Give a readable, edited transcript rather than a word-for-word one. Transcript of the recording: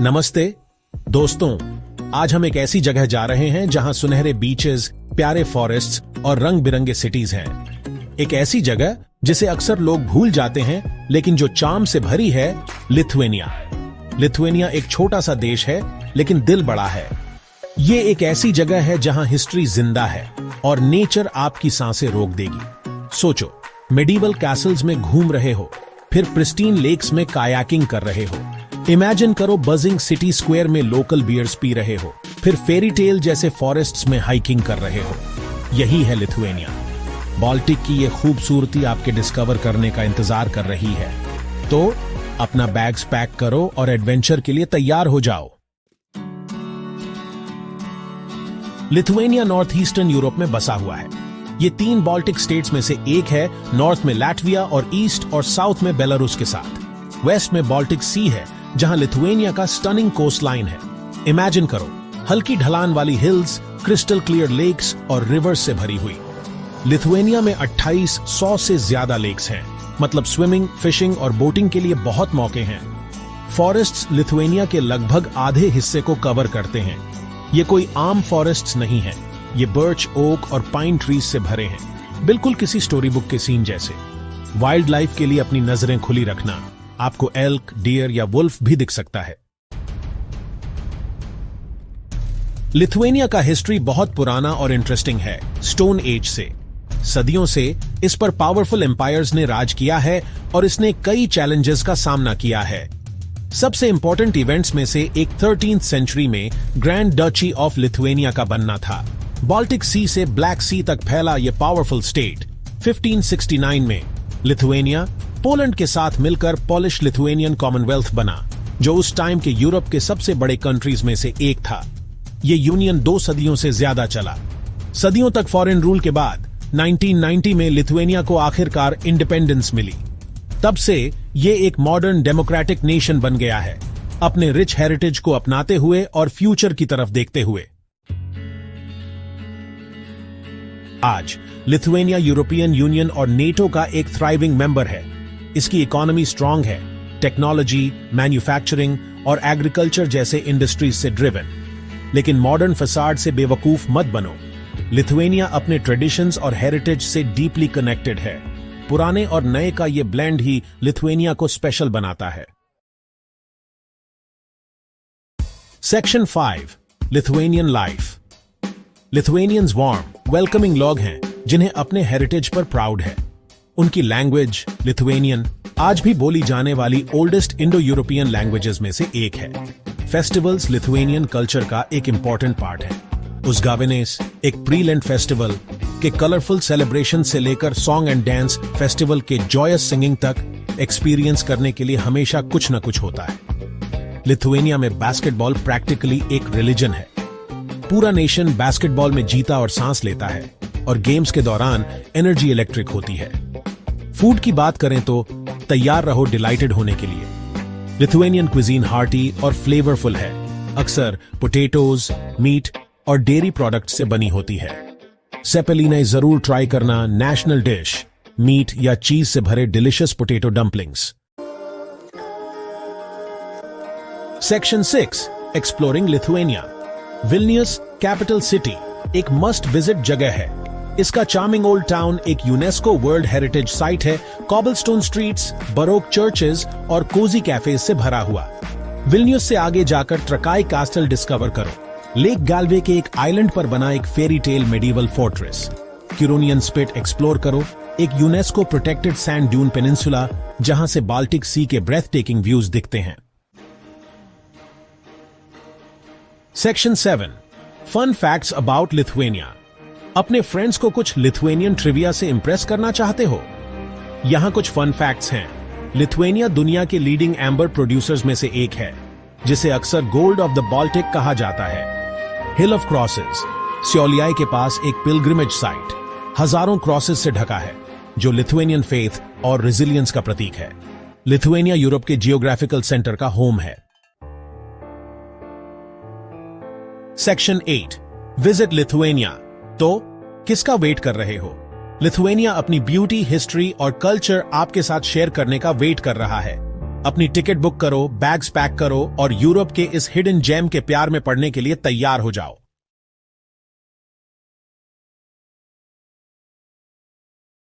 नमस्ते दोस्तों, आज हम एक ऐसी जगह जा रहे हैं जहां सुनहरे बीचेस, प्यारे फॉरेस्ट्स और रंग बिरंगे सिटीज हैं। एक ऐसी जगह जिसे अक्सर लोग भूल जाते हैं, लेकिन जो चार्म से भरी है, लिथुआनिया। लिथुआनिया एक छोटा सा देश है, लेकिन दिल बड़ा है। ये एक ऐसी जगह है जहां हिस्ट्री जिंदा है और नेचर आपकी सांसें रोक देगी। सोचो, मेडिवल कैसल्स में घूम रहे हो, फिर प्रिस्टीन लेक्स में कायाकिंग कर रहे हो। इमेजिन करो बजिंग सिटी स्क्वायर में लोकल बियर्स पी रहे हो, फिर फेरी टेल जैसे फॉरेस्ट्स में हाइकिंग कर रहे हो। यही है लिथुआनिया। बाल्टिक की ये खूबसूरती आपके डिस्कवर करने का इंतजार कर रही है। तो अपना बैग्स पैक करो और एडवेंचर के लिए तैयार हो जाओ। लिथुआनिया नॉर्थ ईस्टर्न यूरोप में बसा हुआ है। ये 3 बाल्टिक स्टेट्स में से एक है, नॉर्थ में लैटविया और ईस्ट और साउथ में बेलारूस के साथ। वेस्ट में बाल्टिक सी है, जहां लिथुआनिया का स्टनिंग कोस्ट लाइन है। इमेजिन करो, हल्की ढलान वाली हिल्स, क्रिस्टल क्लियर लेक्स और रिवर्स से भरी हुई। लिथुआनिया में 2800 से ज्यादा लेक्स हैं, मतलब स्विमिंग, फिशिंग और बोटिंग के लिए बहुत मौके हैं। फॉरेस्ट्स लिथुआनिया के लगभग आधे हिस्से को कवर करते हैं। ये कोई आम फॉरेस्ट्स नहीं है, ये बर्च, ओक और पाइन ट्रीज से भरे हैं, बिल्कुल किसी स्टोरी बुक के सीन जैसे। वाइल्ड लाइफ के लिए अपनी नजरें खुली रखना, आपको एल्क, डियर या वुल्फ भी दिख सकता है। लिथुआनिया का हिस्ट्री बहुत पुराना और इंटरेस्टिंग है, स्टोन एज से। सदियों से इस पर पावरफुल एम्पायर्स ने राज किया है और इसने कई चैलेंजेस का सामना किया है। सबसे इंपॉर्टेंट इवेंट्स में से एक 13th सेंचुरी में ग्रैंड डची ऑफ लिथुआनिया का बनना था। बाल्टिक सी से ब्लैक सी तक फैला यह पावरफुल स्टेट 1569 में लिथुआनिया पोलैंड के साथ मिलकर पॉलिश लिथुआनियन कॉमनवेल्थ बना, जो उस टाइम के यूरोप के सबसे बड़े कंट्रीज में से एक था। यह यूनियन 2 सदियों से ज्यादा चला। सदियों तक फॉरेन रूल के बाद 1990 में लिथुआनिया को आखिरकार इंडिपेंडेंस मिली। तब से ये एक मॉडर्न डेमोक्रेटिक नेशन बन गया है, अपने रिच हेरिटेज को अपनाते हुए और फ्यूचर की तरफ देखते हुए। आज लिथुआनिया यूरोपियन यूनियन और नेटो का एक थ्राइविंग मेंबर है। इसकी इकोनॉमी स्ट्रांग है, टेक्नोलॉजी, मैन्युफैक्चरिंग और एग्रीकल्चर जैसे इंडस्ट्रीज से ड्रिवन। लेकिन मॉडर्न फसाड से बेवकूफ मत बनो। लिथुआनिया अपने ट्रेडिशंस और हेरिटेज से डीपली कनेक्टेड है। पुराने और नए का ये ब्लेंड ही लिथुआनिया को स्पेशल बनाता है। Section 5, Lithuanian life. Lithuanians warm, welcoming लोग हैं जिन्हें अपने हेरिटेज पर प्राउड है। उनकी लैंग्वेज लिथुआनियन आज भी बोली जाने वाली ओल्डेस्ट इंडो यूरोपियन लैंग्वेजेस में से एक है। फेस्टिवल्स लिथुआनियन कल्चर का एक इंपॉर्टेंट पार्ट है। उस्गावेनेस, एक प्री लेंट फेस्टिवल के कलरफुल सेलिब्रेशन से लेकर सॉन्ग एंड डांस फेस्टिवल के जॉयस सिंगिंग तक एक्सपीरियंस करने के लिए हमेशा कुछ न कुछ होता है। लिथुआनिया में बास्केटबॉल प्रैक्टिकली एक रिलीजन है। पूरा नेशन बास्केटबॉल में जीता और सांस लेता है और गेम्स के दौरान एनर्जी इलेक्ट्रिक होती है। फूड की बात करें तो तैयार रहो डिलाइटेड होने के लिए। लिथुआनियन क्विजीन हार्टी और फ्लेवरफुल है, अक्सर पोटैटोज, मीट और डेयरी प्रोडक्ट्स से बनी होती है। सेपेलिना जरूर ट्राई करना, नेशनल डिश, मीट या चीज से भरे delicious potato dumplings. Section 6, exploring Lithuania. Vilnius, capital city, एक मस्ट विजिट जगह है। इसका चार्मिंग ओल्ड टाउन एक यूनेस्को वर्ल्ड हेरिटेज साइट है, कॉबलस्टोन स्ट्रीट्स, बरोक चर्चेज और कोजी कैफेज से भरा हुआ। विल्नियस से आगे जाकर ट्रकाई कास्टल डिस्कवर करो, लेक गाल्वे के एक आइलैंड पर बना एक fairy tale medieval fortress. Curonian spit explore करो, एक UNESCO protected sand dune peninsula जहां से बाल्टिक सी के ब्रेथ टेकिंग व्यूज दिखते हैं। Section 7, fun facts about Lithuania. अपने फ्रेंड्स को कुछ लिथुआनियन ट्रिविया से इंप्रेस करना चाहते हो? यहां कुछ फन फैक्ट्स हैं। लिथुआनिया दुनिया के लीडिंग एम्बर प्रोड्यूसर्स में से एक है, जिसे अक्सर गोल्ड ऑफ द बाल्टिक कहा जाता है। हिल ऑफ क्रॉसेस, स्योलियाई के पास एक पिलग्रिमेज साइट, हजारों क्रॉसेस से ढका है, जो लिथुआनियन फेथ और रेजिलियंस का प्रतीक है। लिथुआनिया यूरोप के जियोग्राफिकल सेंटर का होम है। Section 8, visit Lithuania. तो किसका वेट कर रहे हो? लिथुआनिया अपनी ब्यूटी, हिस्ट्री और कल्चर आपके साथ शेयर करने का वेट कर रहा है। अपनी टिकट बुक करो, बैग्स पैक करो और यूरोप के इस हिडन जेम के प्यार में पड़ने के लिए तैयार हो जाओ।